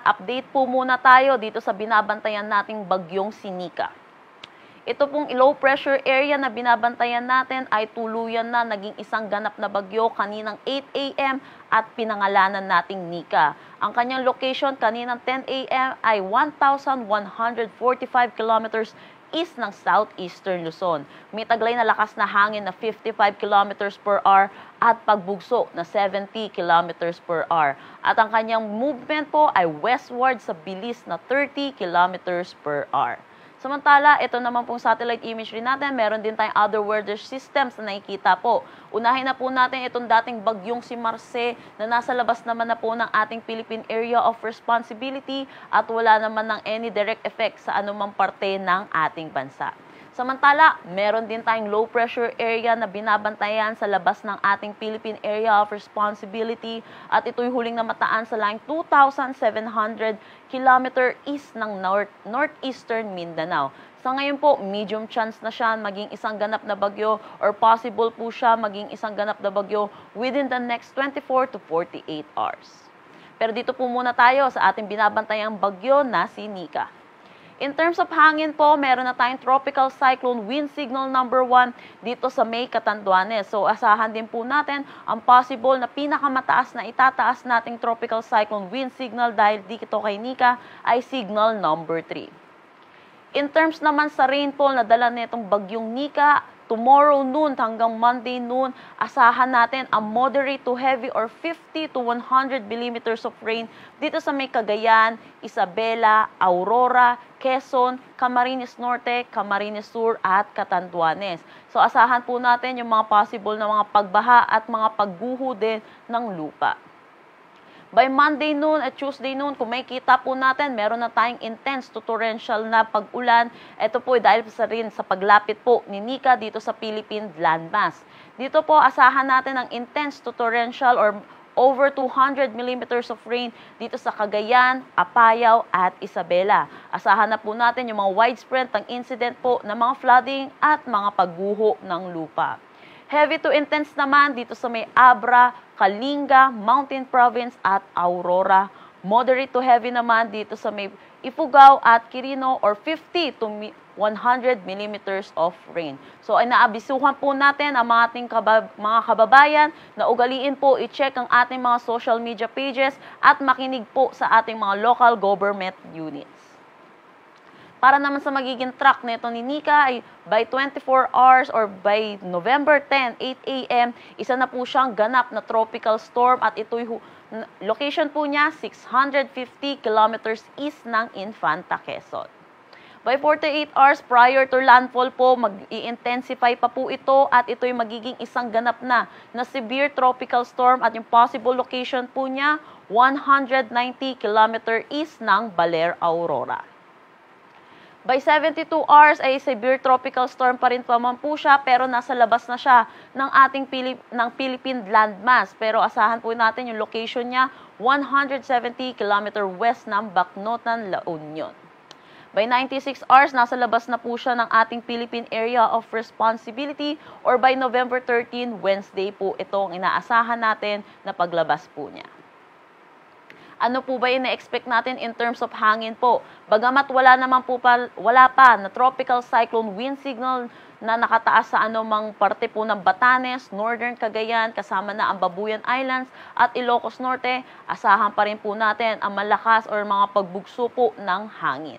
Update po muna tayo dito sa binabantayan nating bagyong Sinika. Ito pong low pressure area na binabantayan natin ay tuluyan na naging isang ganap na bagyo kaninang 8 a.m. at pinangalanan nating Nika. Ang kanyang location kaninang 10 a.m. ay 1,145 kilometers east ng southeastern Luzon. May taglay na lakas na hangin na 55 kilometers per hour at pagbugso na 70 kilometers per hour. At ang kanyang movement po ay westward sa bilis na 30 kilometers per hour. Samantala, ito naman pong satellite imagery natin, meron din tayong other weather systems na nakikita po. Unahin na po natin itong dating bagyong si Marce na nasa labas naman na po ng ating Philippine Area of Responsibility at wala naman ng any direct effect sa anumang parte ng ating bansa. Samantala, meron din tayong low pressure area na binabantayan sa labas ng ating Philippine Area of Responsibility at ito'y huling namataan sa laing 2,700 km east ng northeastern Mindanao. Sa ngayon po, medium chance na siya maging isang ganap na bagyo or possible po siya maging isang ganap na bagyo within the next 24 to 48 hours. Pero dito po muna tayo sa ating binabantayang bagyo na si Nika. In terms of hangin po, meron na tayong tropical cyclone wind signal number 1 dito sa May Catanduanes. So asahan din po natin ang possible na pinakamataas na itataas nating tropical cyclone wind signal dahil dito kay Nika ay signal number 3. In terms naman sa rainfall na dala nitong bagyong Nika, tomorrow noon hanggang Monday noon, asahan natin ang moderate to heavy or 50 to 100 millimeters of rain dito sa may Cagayan, Isabela, Aurora, Quezon, Camarines Norte, Camarines Sur at Catanduanes. So asahan po natin yung mga possible na mga pagbaha at mga pagguho din ng lupa. By Monday noon at Tuesday noon, kung makikita po natin, meron na tayong intense to torrential na pag-ulan. Ito po dahil sa paglapit po ni Nika dito sa Philippine landmass. Dito po, asahan natin ang intense to torrential or over 200 millimeters of rain dito sa Cagayan, Apayao at Isabela. Asahan na po natin yung mga widespread ng incident po ng mga flooding at mga pagguho ng lupa. Heavy to intense naman dito sa may Abra, Kalinga, Mountain Province at Aurora. Moderate to heavy naman dito sa may Ifugao at Quirino or 50 to 100 millimeters of rain. So ay naabisuhan po natin ang mga kababayan na ugaliin po i-check ang ating mga social media pages at makinig po sa ating mga local government units. Para naman sa magiging track nito ni Nika ay by 24 hours or by November 10, 8 a.m., isa na po siyang ganap na tropical storm at ito'y location po niya 650 kilometers east ng Infanta, Quezon. By 48 hours prior to landfall po, mag-i-intensify pa po ito at ito'y magiging isang ganap na severe tropical storm at yung possible location po niya 190 km east ng Baler, Aurora. By 72 hours ay severe tropical storm pa rin naman po siya pero nasa labas na siya ng ating Philippine landmass. Pero asahan po natin yung location niya 170 km west ng Bacnotan, La Union. By 96 hours, nasa labas na po siya ng ating Philippine Area of Responsibility or by November 13, Wednesday po itong inaasahan natin na paglabas po niya. Ano po ba yung na-expect natin in terms of hangin po? Bagamat wala pa na tropical cyclone wind signal na nakataas sa anumang parte po ng Batanes, Northern Cagayan, kasama na ang Babuyan Islands at Ilocos Norte, asahan pa rin po natin ang malakas or mga pagbugso po ng hangin.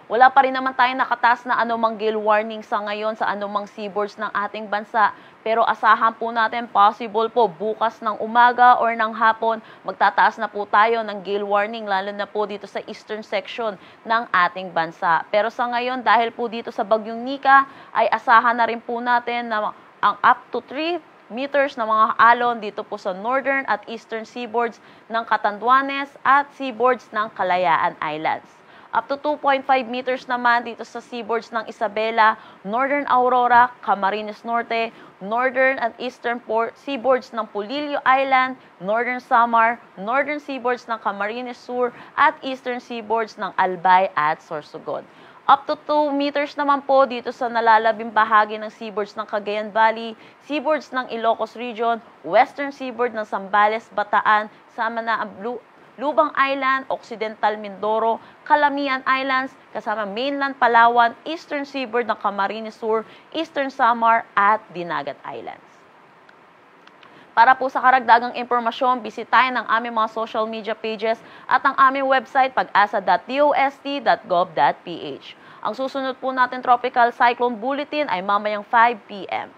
Wala pa rin naman tayong nakataas na anumang gale warning sa ngayon sa anumang seaboards ng ating bansa. Pero asahan po natin possible po bukas ng umaga or ng hapon magtataas na po tayo ng gale warning lalo na po dito sa eastern section ng ating bansa. Pero sa ngayon dahil po dito sa bagyong Nika ay asahan na rin po natin na ang up to 3 meters na mga alon dito po sa northern at eastern seaboards ng Catanduanes at seaboards ng Kalayaan Islands. Up to 2.5 meters naman dito sa seaboards ng Isabela, Northern Aurora, Camarines Norte, Northern and Eastern seaboards ng Polillo Island, Northern Samar, Northern seaboards ng Camarines Sur, at Eastern seaboards ng Albay at Sorsogon. Up to 2 meters naman po dito sa nalalabing bahagi ng seaboards ng Cagayan Valley, seaboards ng Ilocos Region, Western seaboard ng Zambales, Bataan, sama na ang Lubang Island, Occidental Mindoro, Calamian Islands, kasama mainland Palawan, eastern seaboard ng Camarines Sur, eastern Samar at Dinagat Islands. Para po sa karagdagang impormasyon, bisitahin ang aming mga social media pages at ang aming website pag-asa.dost.gov.ph. Ang susunod po natin tropical cyclone bulletin ay mamayang 5 p.m.